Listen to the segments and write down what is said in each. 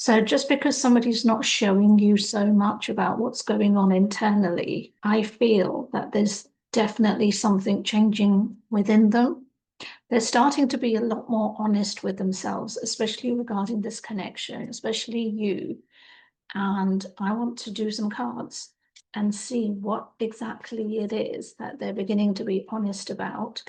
So just because somebody's not showing you so much about what's going on internally, I feel that there's definitely something changing within them. They're starting to be a lot more honest with themselves, especially regarding this connection, especially you. And I want to do some cards and see what exactly it is that they're beginning to be honest about,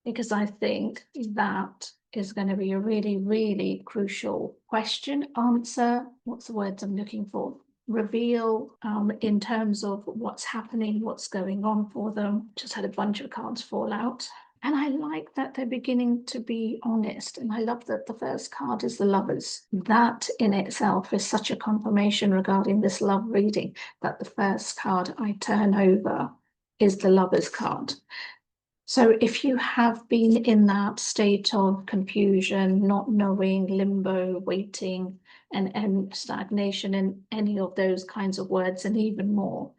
because I think that is going to be a really, really crucial question, answer, what's the words I'm looking for? Reveal in terms of what's happening, what's going on for them. Just had a bunch of cards fall out. And I like that they're beginning to be honest. And I love that the first card is the Lovers. That in itself is such a confirmation regarding this love reading, that the first card I turn over is the Lovers card. So if you have been in that state of confusion, not knowing, limbo, waiting, and stagnation in any of those kinds of words and even more,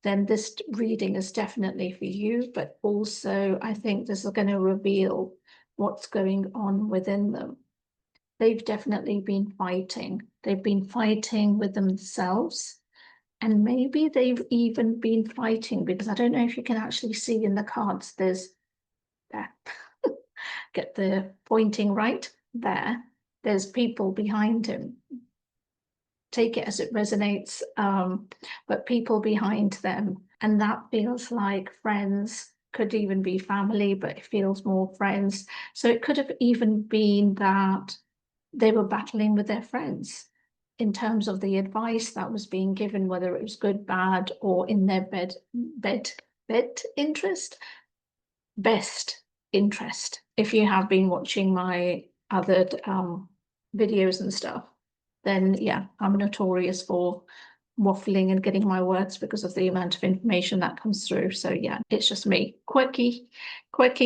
then this reading is definitely for you. But also, I think this is going to reveal what's going on within them. They've definitely been fighting. They've been fighting with themselves. And maybe they've even been fighting, because I don't know if you can actually see in the cards, there's there. Get the pointing right there. There's people behind him. Take it as it resonates, but people behind them. And that feels like friends, could even be family, but it feels more friends. So it could have even been that they were battling with their friends in terms of the advice that was being given, whether it was good, bad, or in their interest, best interest. If you have been watching my other videos and stuff, then yeah, I'm notorious for waffling and getting my words because of the amount of information that comes through. So yeah, it's just me, quirky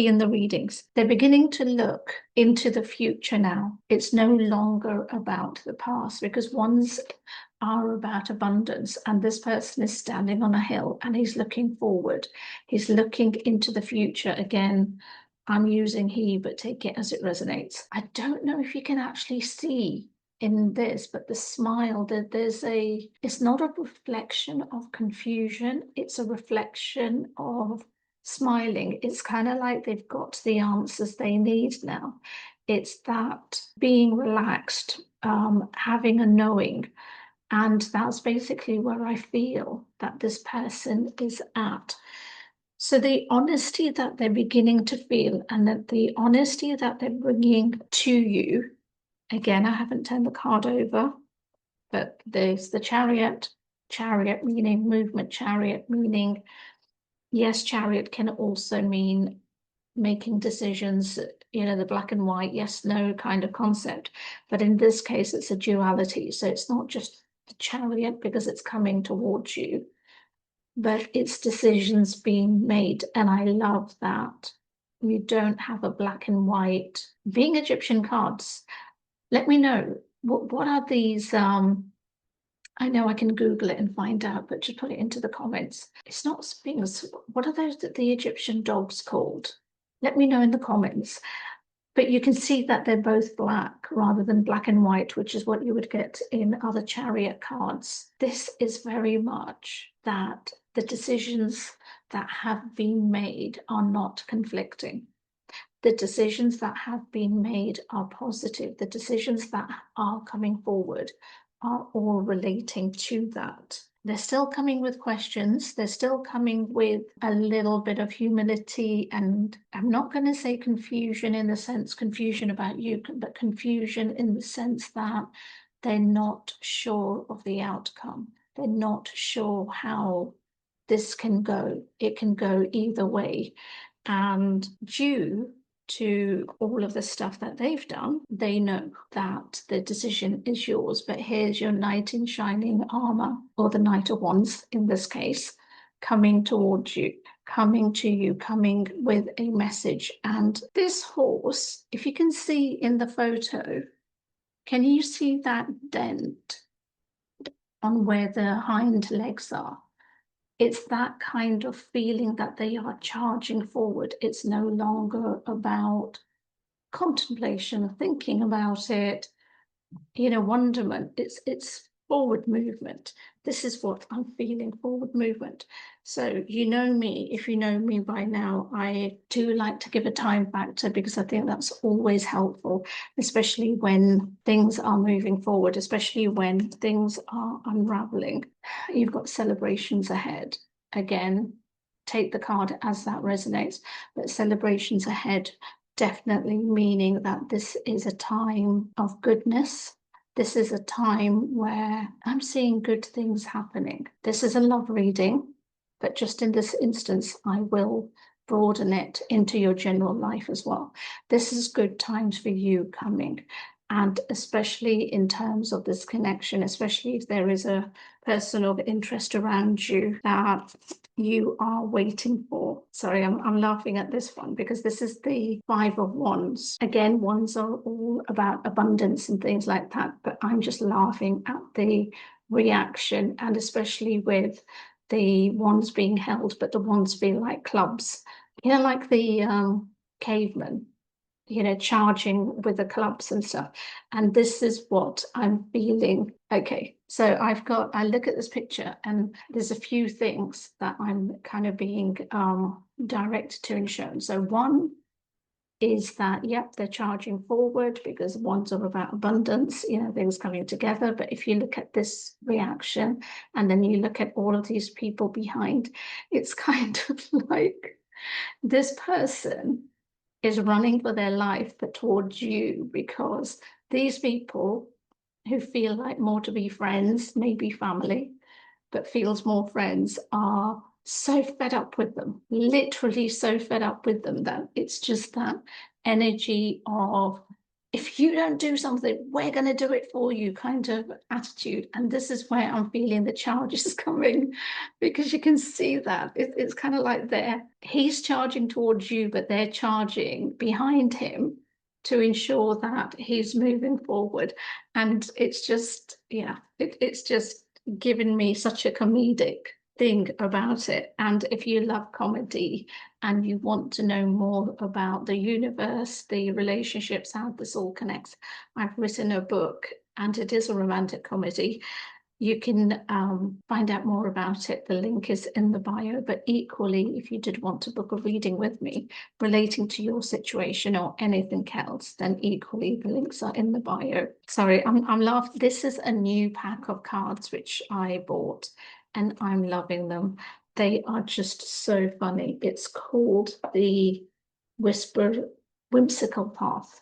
in the readings. They're beginning to look into the future now. It's no longer about the past, because ones are about abundance, and this person is standing on a hill and he's looking forward. He's looking into the future. Again, I'm using he, but take it as it resonates. I don't know if you can actually see in this, but the smile, that it's not a reflection of confusion, it's a reflection of smiling. It's kind of like they've got the answers they need now. It's that being relaxed, having a knowing. And that's basically where I feel that this person is at. So the honesty that they're beginning to feel, and that the honesty that they're bringing to you, again, I haven't turned the card over, but there's the Chariot. Chariot meaning movement, Chariot meaning, yes, Chariot can also mean making decisions, the black and white, yes, no kind of concept. But in this case, it's a duality. So it's not just the Chariot because it's coming towards you, but it's decisions being made. And I love that you don't have a black and white. Being Egyptian cards, let me know, what are these? I know I can Google it and find out, but just put it into the comments. It's not Sphinx. What are those that the Egyptian dogs called? Let me know in the comments. But you can see that they're both black rather than black and white, which is what you would get in other Chariot cards. This is very much that the decisions that have been made are not conflicting. The decisions that have been made are positive. The decisions that are coming forward are all relating to that. They're still coming with questions. They're still coming with a little bit of humility. And I'm not going to say confusion in the sense confusion about you, but confusion in the sense that they're not sure of the outcome. They're not sure how this can go. It can go either way. And due to all of the stuff that they've done, they know that the decision is yours. But here's your knight in shining armor, or the Knight of Wands in this case, coming towards you, coming to you, coming with a message. And this horse, if you can see in the photo, can you see that dent on where the hind legs are? It's that kind of feeling that they are charging forward. It's no longer about contemplation, thinking about it, wonderment. It's forward movement. This is what I'm feeling, forward movement. So you know me, if you know me by now, I do like to give a time factor because I think that's always helpful, especially when things are moving forward, especially when things are unraveling. You've got celebrations ahead. Again, take the card as that resonates, but celebrations ahead, definitely meaning that this is a time of goodness. This is a time where I'm seeing good things happening. This is a love reading, but just in this instance, I will broaden it into your general life as well. This is good times for you coming. And especially in terms of this connection, especially if there is a person of interest around you that you are waiting for. Sorry, I'm laughing at this one because this is the 5 of Wands. Again, wands are all about abundance and things like that, but I'm just laughing at the reaction, and especially with the wands being held, but the wands feel like clubs. Like the caveman, charging with the clubs and stuff. And this is what I'm feeling. Okay, so I look at this picture and there's a few things that I'm kind of being directed to and shown. So one is that, yep, they're charging forward because wands are about abundance, things coming together. But if you look at this reaction and then you look at all of these people behind, it's kind of like this person is running for their life, but towards you, because these people who feel like more to be friends, maybe family, but feels more friends, are so fed up with them, literally so fed up with them, that it's just that energy of, if you don't do something, we're going to do it for you kind of attitude. And this is where I'm feeling the charges coming, because you can see that it's kind of like he's charging towards you, but they're charging behind him to ensure that he's moving forward. And it's just, it's just given me such a comedic thing about it. And if you love comedy and you want to know more about the universe, the relationships, how this all connects, I've written a book and it is a romantic comedy. You can find out more about it. The link is in the bio. But equally, if you did want to book a reading with me relating to your situation or anything else, then equally the links are in the bio. Sorry, I'm laughing. This is a new pack of cards which I bought and I'm loving them. They are just so funny. It's called the Whimsical Path.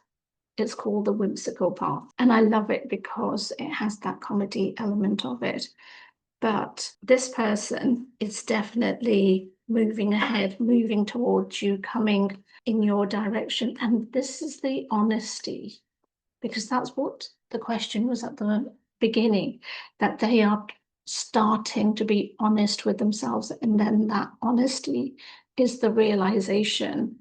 It's called the Whimsical Path. And I love it because it has that comedy element of it. But this person is definitely moving ahead, moving towards you, coming in your direction. And this is the honesty, because that's what the question was at the beginning, that they are starting to be honest with themselves. And then that honesty is the realization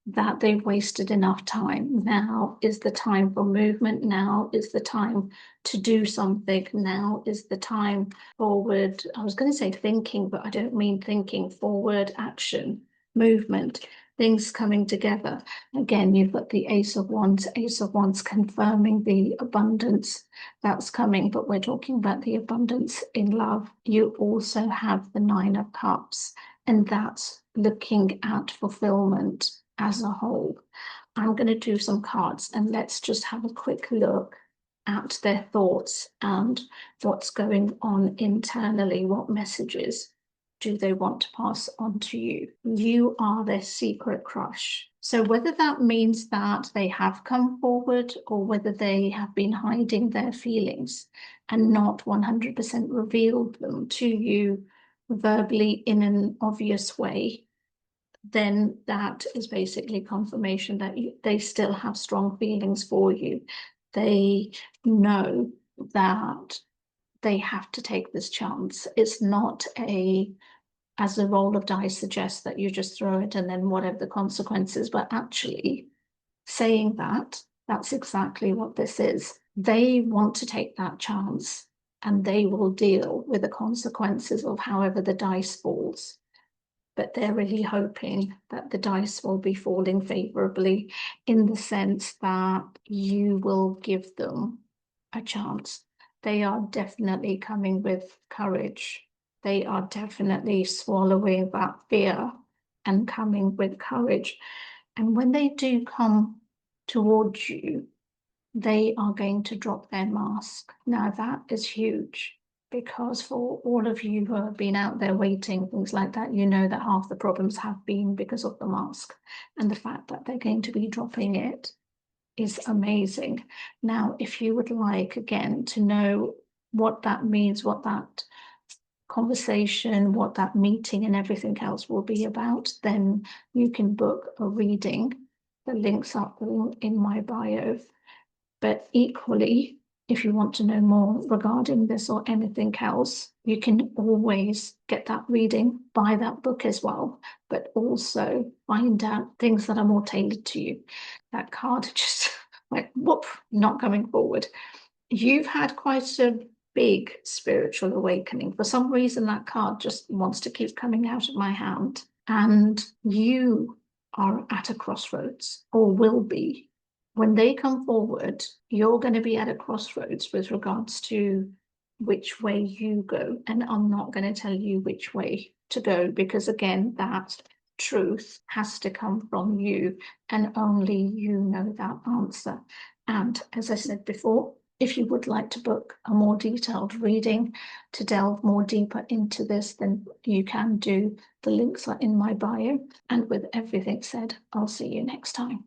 that they've wasted enough time. Now is the time for movement. Now is the time to do something. Now is the time forward. I was going to say thinking, but I don't mean thinking, forward action, movement, things coming together. Again, you've got the Ace of Wands confirming the abundance that's coming, but we're talking about the abundance in love. You also have the Nine of Cups, and that's looking at fulfillment as a whole. I'm going to do some cards and let's just have a quick look at their thoughts and what's going on internally. What messages do they want to pass on to you? You are their secret crush. So whether that means that they have come forward or whether they have been hiding their feelings and not 100% revealed them to you verbally in an obvious way, then that is basically confirmation that they still have strong feelings for you. They know that they have to take this chance. It's not as the roll of dice suggests, that you just throw it and then whatever the consequences, but actually saying that, that's exactly what this is. They want to take that chance and they will deal with the consequences of however the dice falls. But they're really hoping that the dice will be falling favorably, in the sense that you will give them a chance. They are definitely coming with courage. They are definitely swallowing that fear and coming with courage. And when they do come towards you, they are going to drop their mask. Now that is huge, because for all of you who have been out there waiting, things like that, you know that half the problems have been because of the mask. And the fact that they're going to be dropping it is amazing. Now, if you would like, again, to know what that means, what that conversation, what that meeting and everything else will be about, then you can book a reading. The links are all in my bio. But equally, if you want to know more regarding this or anything else, you can always get that reading, buy that book as well, but also find out things that are more tailored to you. That card just like, whoop, not coming forward. You've had quite a big spiritual awakening. For some reason, that card just wants to keep coming out of my hand. And you are at a crossroads, or will be. When they come forward, you're going to be at a crossroads with regards to which way you go. And I'm not going to tell you which way to go, because again, that truth has to come from you, and only you know that answer. And as I said before, if you would like to book a more detailed reading to delve more deeper into this, then you can do. The links are in my bio. And with everything said, I'll see you next time.